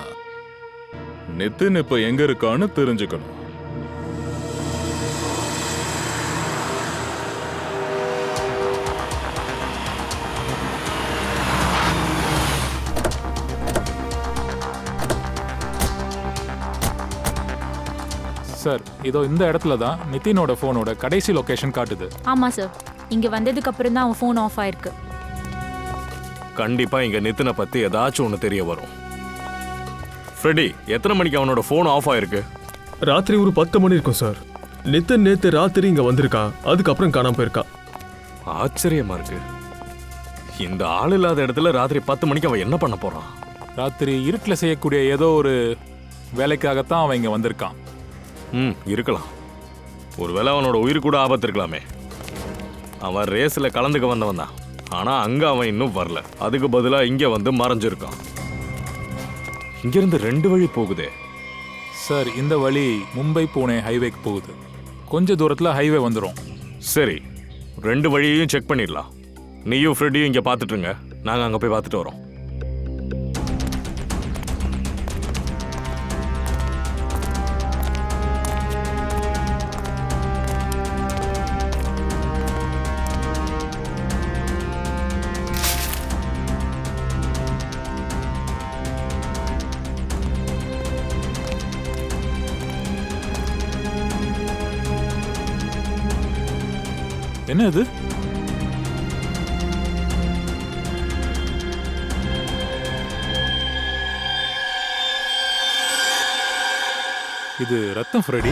நிதின் இப்ப எங்க இருக்கான்னு தெரிஞ்சுக்கணும். சார் இதோ இந்த இடத்துல தான் நிதினோட ஃபோனோட கடைசி லொகேஷன் காட்டுது. ஆமா சார், இங்க வந்ததுக்கு அப்புறம் தான் அவன் ஃபோன் ஆஃப் ஆயிருக்கு. கண்டிப்பா இங்க நித்தினை பத்தி ஏதாச்சும் ஒன்று தெரிய வரும். ஃப்ரெடி, எத்தனை மணிக்கு அவனோட ஃபோன் ஆஃப் ஆயிருக்கு? ராத்திரி ஒரு 10 மணி இருக்கும் சார். நித்தின் நேத்து ராத்திரி இங்க வந்திருக்கான், அதுக்கப்புறம் காணாம போயிருக்கான். ஆச்சரியமா இருக்கு. இந்த ஆள் இல்லாத இடத்துல ராத்திரி 10 மணிக்கு அவன் என்ன பண்ண போறான்? ராத்திரி இருட்டில் செய்யக்கூடிய ஏதோ ஒரு வேலைக்காகத்தான் அவன் இங்கே வந்திருக்கான். இருக்கலாம். ஒருவேளை அவனோட உயிர் கூட ஆபத்து இருக்கலாமே. அவன் ரேஸில் கலந்துக்க வந்தவன் தான். ஆனால் அங்கே அவன் இன்னும் வரல. அதுக்கு பதிலாக இங்கே வந்து மறைஞ்சிருக்கான். இங்கிருந்து 2 வழி போகுதே சார். இந்த வழி மும்பை புனே ஹைவேக்கு போகுது. கொஞ்ச தூரத்தில் ஹைவே வந்துடும். சரி, 2 வழியையும் செக் பண்ணிடலாம். நீயும் ஃப்ரெடியும் இங்கே பார்த்துட்டுருங்க, நாங்கள் அங்கே போய் பார்த்துட்டு வரோம். என்ன இது? இது ரத்தம் ஃப்ரெடி.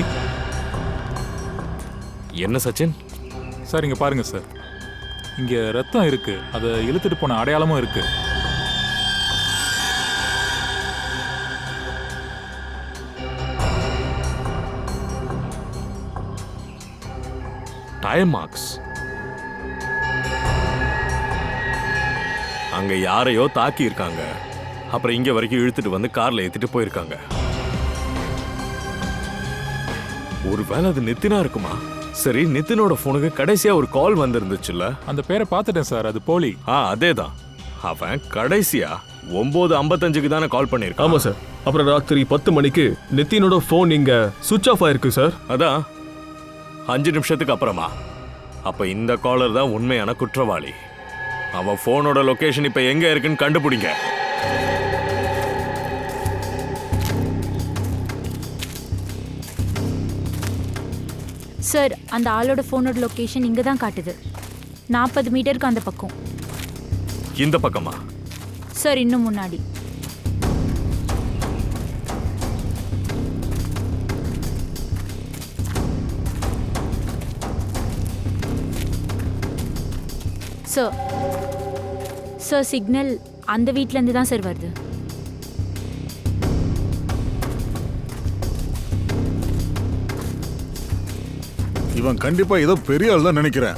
என்ன சச்சின்? சார் இங்க பாருங்க சார், இங்க ரத்தம் இருக்கு. அதை இழுத்துட்டு போன அடையாளமும் இருக்கு. Tyre marks. அங்க யாரையோ தாக்கி இருக்காங்க. அப்புறம் இங்க வரைக்கும் இழுத்துட்டு வந்து கார்ல ஏத்திட்டு போயிருக்காங்க. ஒருவேளை அது நித்தினா இருக்குமா? சரி, நித்தினோட போனுக்கு கடைசியா ஒரு கால் வந்திருந்துச்சுல்ல? அந்த பேரை பார்த்துட்டேன் சார், அது போலி. அதேதான். அவன் கடைசியா 9:55க்கு தானே கால் பண்ணிருக்கான். ஆமா சார். அப்புறம் ராத்திரி 10 மணிக்கு நித்தினோட போன் இங்க சுவிட்ச் ஆஃப் ஆயிருக்கு சார். அதான் 5 நிமிஷத்துக்கு அப்புறமா. அப்ப இந்த காலர் தான் உண்மையான குற்றவாளி. அவன் போனோட லொகேஷன் இப்ப எங்க இருக்குன்னு கண்டுபிடிங்க. சார், அந்த ஆளோட ஃபோனோட லொகேஷன் இங்க தான் காட்டுது. 40 மீட்டருக்கு அந்த பக்கம். இந்த பக்கமா? சார் இன்னும் முன்னாடி. சார் சார் சிக்னல் அந்த வீட்ல இருந்து தான் சார் வருது. இவன் கண்டிப்பா ஏதோ பெரிய ஆள் தான் நினைக்கிறேன்.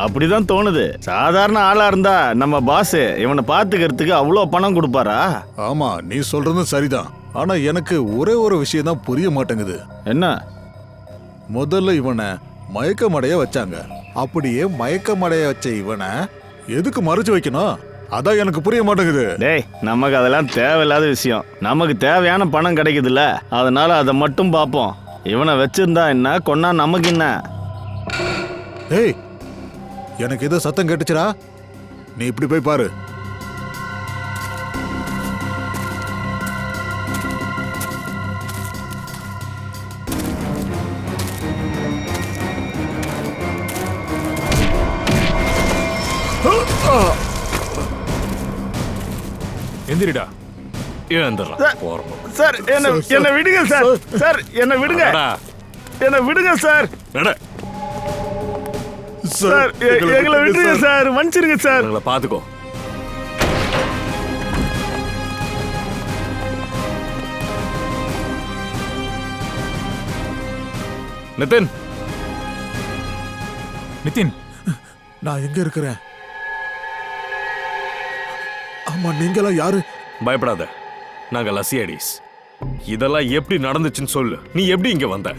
அப்படிதான் தோணுது. சாதாரண ஆளா இருந்தா நம்ம பாஸ் இவனை பாத்துக்கிறதுக்கு அவ்வளோ பணம் கொடுப்பாரா? ஆமா, நீ சொல்றதும் சரிதான். ஆனா எனக்கு ஒரே ஒரு விஷயம் தான் புரிய மாட்டேங்குது. என்ன? முதல்ல இவனை மயக்கமடைய வச்சாங்க. அப்படியே மயக்கமடைய வச்ச இவனை எதுக்கு மறைச்சு வைக்கணும்? அதான் எனக்கு புரிய மாட்டேங்குது. டேய், நமக்கு அதெல்லாம் தேவையில்லாத விஷயம். நமக்கு தேவையான பணம் கிடைக்குதுல்ல, அதனால அதை மட்டும் பார்ப்போம். இவனை வச்சிருந்தா என்ன, கொன்னா நமக்கு என்ன? ஏய், எனக்கு ஏதோ சத்தம் கேட்டுச்சுடா. நீ இப்படி போய் பாரு. எந்திரிடா. சார் என்ன விடுங்க சார். சார் என்ன விடுங்க. என்ன விடுங்க சார். சார் எங்களை விடுங்க சார். மன்னிச்சிருங்க சார். உங்களை பாத்துக்கோ. நிதின், நிதின், நான் எங்க இருக்கிறேன்? ஆமா, நீங்களாம் யாரு? பயப்படாத, நாங்க லசியாடிஸ். இதெல்லாம் எப்படி நடந்துச்சுன்னு சொல்லு. நீ எப்படி இங்க வந்த?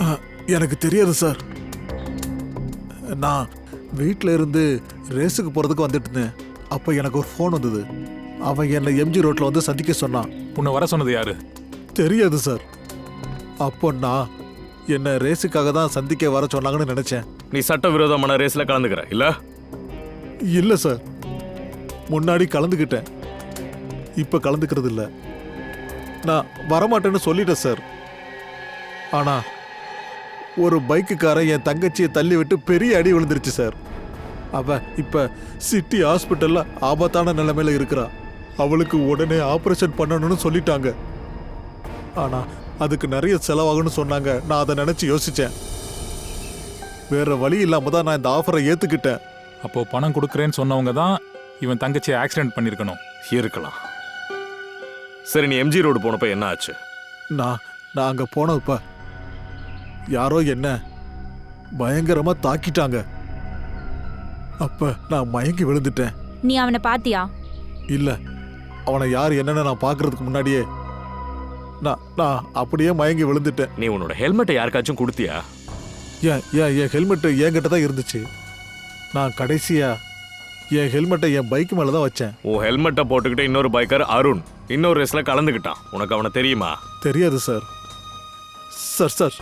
எனக்கு தெரியாது சார். நான் வீட்டில் இருந்து ரேஸுக்கு போறதுக்கு வந்துட்டு இருந்தேன். அப்ப எனக்கு ஒரு ஃபோன் வந்தது. அவன் என்னை எம்ஜி ரோட்ல வந்து சந்திக்க சொன்னான். உன்னை வர சொன்னது யாரு? தெரியாது சார். அப்போ நான் என்ன ரேஸுக்காக தான் சந்திக்க வர சொன்னாங்கன்னு நினைச்சேன். நீ சட்டவிரோதமான ரேஸ்ல கலந்துக்கிற இல்ல? இல்ல சார், முன்னாடி கலந்துக்கிட்டேன், இப்ப கலந்துக்கிறது இல்ல. நான் வரமாட்டேன்னு சொல்லிட்டேன் சார். ஆனா ஒரு பைக்குக்காரன் என் தங்கச்சியை தள்ளி விட்டு பெரிய அடி விழுந்துருச்சு சார். அவ இப்ப சிட்டி ஹாஸ்பிட்டல்ல ஆபத்தான நிலைமையில இருக்கிறா. அவளுக்கு உடனே ஆபரேஷன் பண்ணணும்னு சொல்லிட்டாங்க. ஆனா அதுக்கு நிறைய செலவாகும்னு சொன்னாங்க. நான் அதை நினைச்சு யோசிச்சேன். வேற வழி இல்லாம தான் நான் இந்த ஆஃபரை ஏத்துக்கிட்டேன். அப்போ பணம் கொடுக்குறேன்னு சொன்னவங்க தான் இவன் தங்கச்சியை ஆக்சிடென்ட் பண்ணிருக்கணும். இருக்கலாம். சரி, நீ எம்ஜி ரோடு போனப்ப என்ன ஆச்சு? நான் அங்க போனப்ப யாரோ என்ன பயங்கரமா தாக்கிட்டாங்க. அப்ப நான் மயங்கி விழுந்துட்டேன். நீ அவனை பாத்தியா? இல்ல, அவனை யார் என்னன்னு நான் பாக்குறதுக்கு முன்னாடியே நான் அப்படியே மயங்கி விழுந்துட்டேன். நீ உன்னோட ஹெல்மெட்டை யாருக்காச்சும் கொடுத்தியா? என் ஹெல்மெட் என்கிட்ட தான் இருந்துச்சு. நான் கடைசியா என் ஹெல்மெட்டை என் பைக் மேல தான் வச்சேன். உன் ஹெல்மெட்டை போட்டுக்கிட்டு இன்னொரு பைக்கர் அருண் இன்னொரு ரேஸ்ல கலந்துக்கிட்டான். உனக்கு அவனை தெரியுமா? தெரியாது sir. Sir sir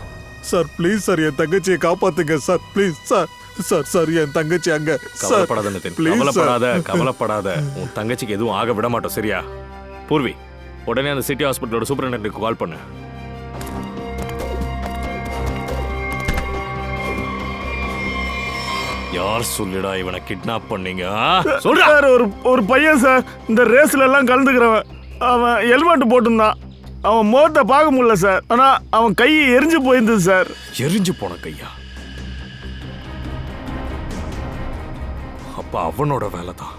sir please sir, என் தங்கச்சியை காப்பாத்துங்க sir. Please sir. Sir sir என் தங்கச்சி அங்க. கவலைப்படாத நிதின், கவலைப்படாத. உன் தங்கச்சிக்கு எதுவும் ஆக விட மாட்டோம், சரியா? பூர்வி, உடனே அந்த சிட்டி ஹாஸ்பிட்டலோட சூப்பரிண்டென்டென்ட்க்கு கால் பண்ணு. யார் சொல்லிடா இவனை கிட்னாப் பண்ணீங்க? சார், ஒரு பையன் சார், இந்த ரேஸ்ல எல்லாம் கலந்துக்கிறவன். அவன் ஹெல்மெட் போட்டிருந்தான். அவன் முகத்தை பார்க்க முடியல சார். ஆனா அவன் கை எரிஞ்சு போயிருந்தது சார். எரிஞ்சு போன கையா? அப்ப அவனோட வேலை தான்.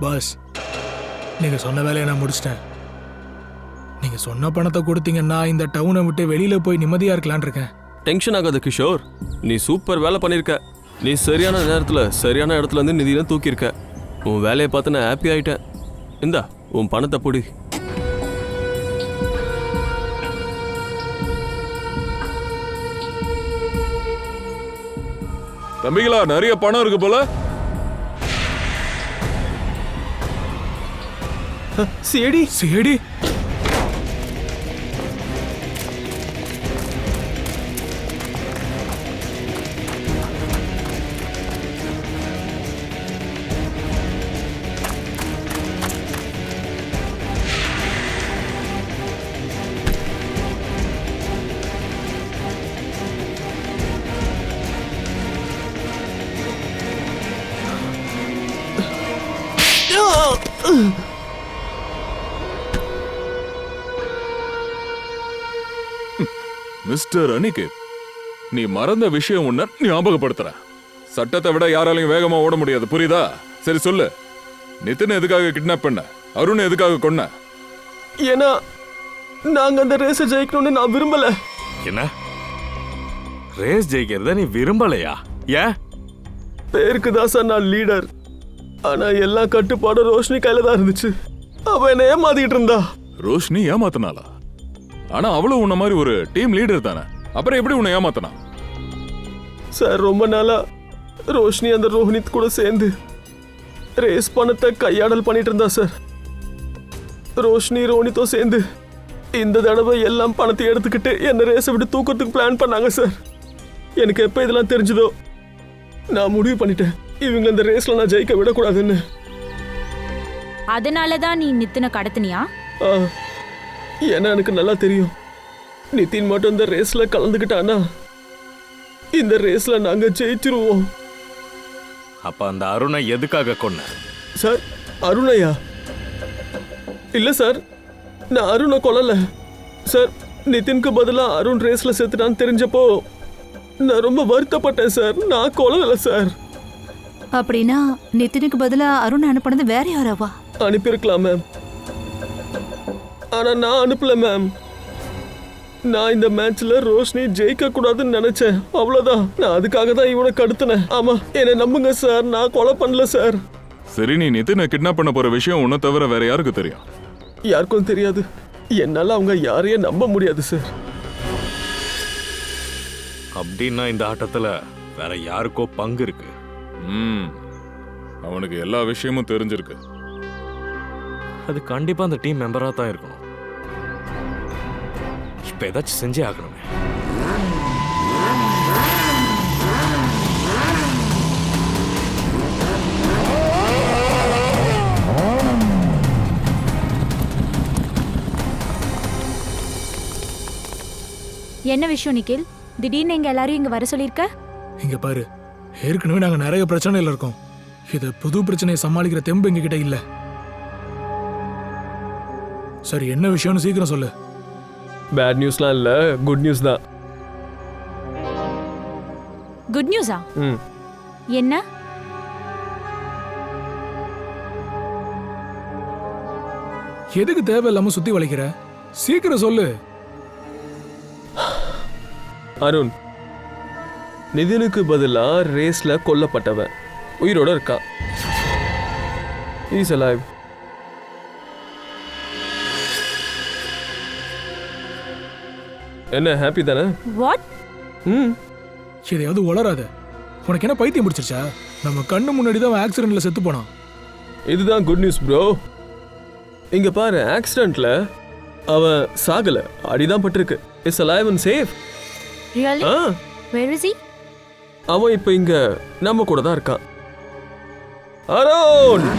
பாஸ், நீங்க சொன்ன வேலையை நான் முடிச்சிட்டேன். நீங்க சொன்ன பணத்தை கொடுத்தீங்கன்னா இந்த டவுனை விட்டு வெளியில போய் நிம்மதியா இருக்கலான் இருக்கேன். டென்ஷன் ஆகாத கிஷோர், நீ சூப்பர் வேலை பண்ணிருக்க. நீ சரியான நேரத்துல சரியான இடத்துல இருந்து நிதியெல்லாம் தூக்கியிருக்க. உன் வேலையை பார்த்து நான் ஹாப்பி ஆயிட்டேன். இந்தா உன் பணத்தை பொடி. தம்பிகளா, நிறைய பணம் இருக்கு போல. சிடி சிடி மிஸ்டர் அனிகேத், நீ மறந்த விஷயம் ஒண்ண ஞாபகப்படுத்துற. சட்டத்தை விட யாராலையும் வேகமா ஓட முடியாது, புரியுதா? சரி சொல்லு, நிதின் எதுக்காக கிட்னாப் பண்ண, அருண் எதுக்காக கொன்ன? ஏன்னா நாங்க அந்த ரேஸை ஜெயிக்கணும்னு நான் விரும்பல. என்ன ரேஸ் ஜெயிக்கிறத நீ விரும்பலையா? ஏன்? பேருக்கு தான் சார் நான் லீடர். ஆனா எல்லா கட்டுப்பாடும் ரோஷினி கையில தான் இருந்துச்சு. அவ என்ன ஏமாத்திட்டு இருந்தா. ரோஷினி ஏமாத்தினாளா? ஆனா அவளும் உன்ன மாதிரி ஒரு டீம் லீடர் தானே, அப்புறம் எப்படி உன்னை ஏமாத்தினா? சார் ரொம்ப நாளா ரோஷினி அந்த ரோஹினித் கூட சேர்ந்து ரேஸ் பணத்தை கையாடல் பண்ணிட்டு இருந்தா சார். ரோஷினி ரோஹினித்தும் சேர்ந்து இந்த தடவை எல்லாம் பணத்தை எடுத்துக்கிட்டு என்ன ரேஸை விட்டு தூக்கிறதுக்கு பிளான் பண்ணாங்க சார். எனக்கு எப்போ இதெல்லாம் தெரிஞ்சதோ நான் முடிவு பண்ணிட்டேன், இவங்க இந்த ரேஸ்ல நான் ஜெயிக்க விடக்கூடாதுன்னு. அதனாலதான் நீ நித்தினை கடத்தினியா? ஏன்னா எனக்கு நல்லா தெரியும், நிதின் மட்டும் இந்த ரேஸ்ல கலந்துக்கிட்டானா இந்த ரேஸ்ல நாங்க ஜெயிச்சிருவோம். அப்ப அந்த அருணை எதுக்காக கொன்ன? சார் அருணையா? இல்ல சார், நான் அருணை கொல்லல சார். நிதினுக்கு பதிலா அருண் ரேஸ்ல செத்துட்டான்னு தெரிஞ்சப்போ நான் ரொம்ப வருத்தப்பட்டேன் சார். நான் கொல்லல சார். அப்படின்னா நிதினுக்கு பதிலா அருண் அனுப்பினது வேற யாராவா? அனுப்பியிருக்கலாம் மேம், ஆனா நான் அனுப்பல மேம். நான் இந்த மேட்ச்ல ரோஷினி ஜெயிக்க கூடாதுன்னு நினைச்சேன், அவ்வளவுதான். நான் அதுக்காக தான் இவனை கடத்தினேன். ஆமா, என்னை நம்புங்க சார், நான் கொலை பண்ணல சார். சரி, நீ நிதினை கிட்னாப் பண்ண போற விஷயம் உன்னை தவிர வேற யாருக்கு தெரியும்? யாருக்கும் தெரியாது. என்னால அவங்க யாரையும் நம்ப முடியாது சார். அப்படின்னா இந்த ஆட்டத்துல வேற யாருக்கோ பங்கு இருக்கு. அவனுக்கு எல்லா விஷயமும் தெரிஞ்சிருக்கு. அது கண்டிப்பா அந்த டீம் மெம்பரா தான் இருக்கணும். இப்ப ஏதாச்சும் செஞ்சே ஆகணுமே. என்ன விஷயம் நிக்கில்? திடீர்னு எங்க எல்லாரும் இங்க வர சொல்லிருக்க? இங்க பாரு, ஏற்கனவே நாங்க நிறைய பிரச்சனையில இருக்கோம். இது புது பிரச்சனையை சமாளிக்கிற தெம்பு எங்க கிட்ட இல்ல. சரி, என்ன விஷயம்னு சீக்கிரம் சொல்லு. பேட் நியூஸ்லாம் இல்ல, குட் நியூஸ் தான். குட் நியூஸா? என்ன? எதுக்கு தேவையில்லாம சுத்தி வளைக்கிற? சீக்கிரம் சொல்லு. அருண் நிதினுக்கு பதிலா ரேஸ்ல கொல்லப்பட்டவன் உயிரோட இருக்கான். Is alive. என்ன ஹாப்பி தானே? வாட்? எதையாவது உளராத. உனக்கு என்ன பைத்தியம் பிடிச்சிருச்சா? நம்ம கண்ணு முன்னாடி தான் ஆக்சிடென்ட்ல செத்து போனான். இதுதான் குட் நியூஸ் ப்ரோ. இங்க பாரு, ஆக்சிடென்ட்ல அவன் சாகல, அடிதான் பட்டிருக்கு. Is alive and safe. Really? Where is he? அவன் இப்ப இங்க நம்ம கூட தான் இருக்கான். அருண்!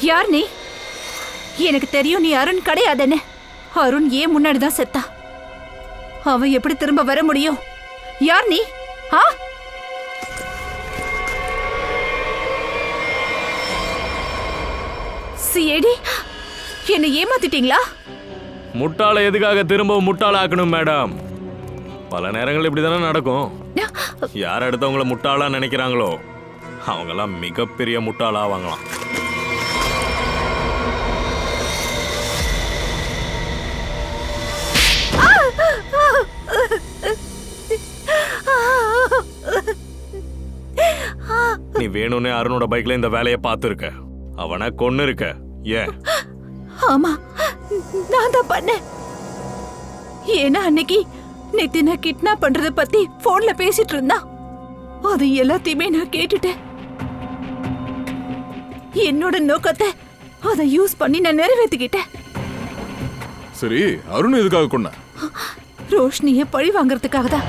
யார் நீ? எனக்கு தெரியும் நீ அருண் கிடையாதுன்னு. அருண் ஏன் முன்னாடி தான் செத்தா. அவன் எப்படி திரும்ப வர முடியும்? யார் நீ? சிஏடி, என்னை ஏமாத்திட்டீங்களா? முட்டாளை எதுக்காக திரும்ப முட்டாளாக்கணும் மேடம்? பல நேரங்கள் இப்படிதானே நடக்கும். யார் அடுத்தவங்கள முட்டாளா நினைக்கிறாங்களோ அவங்கெல்லாம் மிகப்பெரிய முட்டாளாவாங்களாம். நீ வேணும்னே அருணோட பைக்ல இந்த வேலையை பார்த்துருக்க, அவனை கொன்னு இருக்க. ஏன்? ஆமா, நான் தான் பண்ணேன். ஏன்னா அன்னைக்கு நித்தினை கிட்னாப் பண்றத பத்தி போன்ல பேசிட்டு இருந்தா. அது எல்லாத்தையுமே நான் கேட்டுட்டேன். என்னோட நோக்கத்தை அதை யூஸ் பண்ணி நான் நிறைவேற்றிக்கிட்டேன். சரி, அருண் எதுக்காக கொன்ன? ரோஷினிய பழி வாங்கறதுக்காக தான்.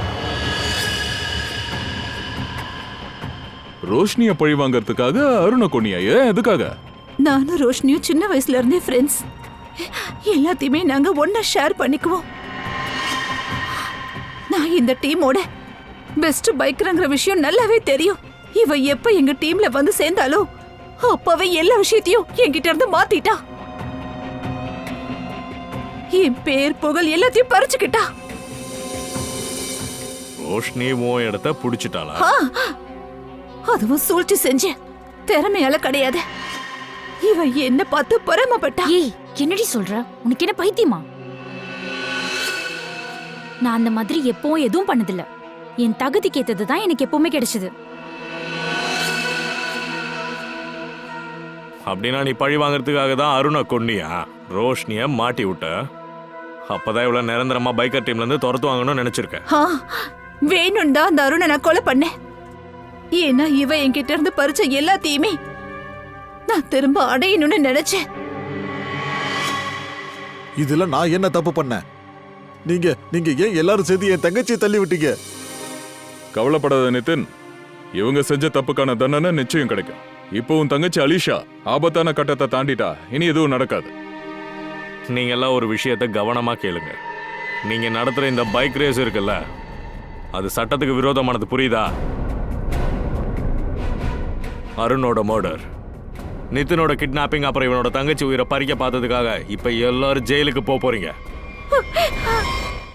ரோஷினிய பழி வாங்கறதுக்காக அருணை கொன்னியா? ஏன், எதுக்காக? நானும் ரோஷினியும் சின்ன வயசுல இருந்தே ஃப்ரெண்ட்ஸ். எல்லாத்தையுமே நாங்க ஒன்னா ஷேர் பண்ணிக்குவோம். நான் இந்த டீமோட பெஸ்ட் பைக்கர்ங்கிற விஷயம் நல்லாவே தெரியும். இவ எப்ப எங்க டீம்ல வந்து சேர்ந்தாலோ அப்பவே எல்லா விஷயத்தையும் என்கிட்ட இருந்து மாத்திட்டா. என் பேர் புகழ் எல்லாத்தையும் பறிச்சுக்கிட்டா. ரோஷினி உன் இடத்த புடிச்சிட்டாளா? அதுவும் சூழ்ச்சி செஞ்சு திறமையால கிடையாது. இவ என்ன பார்த்து பொறாமப்பட்டா. ஏய், என்னடி சொல்ற? உனக்கு என்ன பைத்தியமா? நான் அந்த மாதிரி எப்பவும் எதுவும் பண்ணதில்ல. என் தகுதிக்கு ஏத்ததுதான் எனக்கு எப்பவுமே கிடைச்சது. அப்படின்னா நீ பழி வாங்கறதுக்காக தான் அருணை கொன்னியா? ரோஷினிய மாட்டி விட்ட. அப்பதான் இவ்வளவு நிரந்தரமா பைக்கர் டீம்ல இருந்து துரத்துவாங்கன்னு நினைச்சிருக்க. வேணும் தான் அந்த அருணை நான் கொலை பண்ணேன். ஏன்னா இவ என்கிட்ட இருந்து பறிச்ச எல்லாத்தையுமே நான் திரும்ப அடையணும்னு நினைச்சேன். இதுல நான் என்ன தப்பு பண்ணேன்? நீங்க நீங்க ஏன் எல்லாரும் சேர்த்து என் தங்கச்சியை தள்ளி விட்டீங்க? கவலைப்படாத நிதின், இவங்க செஞ்ச தப்புக்கான தண்டனை நிச்சயம் கிடைக்கும். இப்போ உன் தங்கச்சி அலிஷா ஆபத்தான கட்டத்தை தாண்டிட்டா, இனி எதுவும் நடக்காது. நீங்க எல்லாம் ஒரு விஷயத்தை கவனமா கேளுங்க. நீங்க நடத்துற இந்த பைக் ரேஸ் இருக்குல்ல, அது சட்டத்துக்கு விரோதமானது, புரியுதா? அருணோட மர்டர், நிதினோட கிட்னாப்பிங், அப்புறம் இவனோட தங்கச்சி உயிரை பறிக்க பார்த்ததுக்காக இப்ப எல்லாரும் ஜெயிலுக்கு போறீங்க.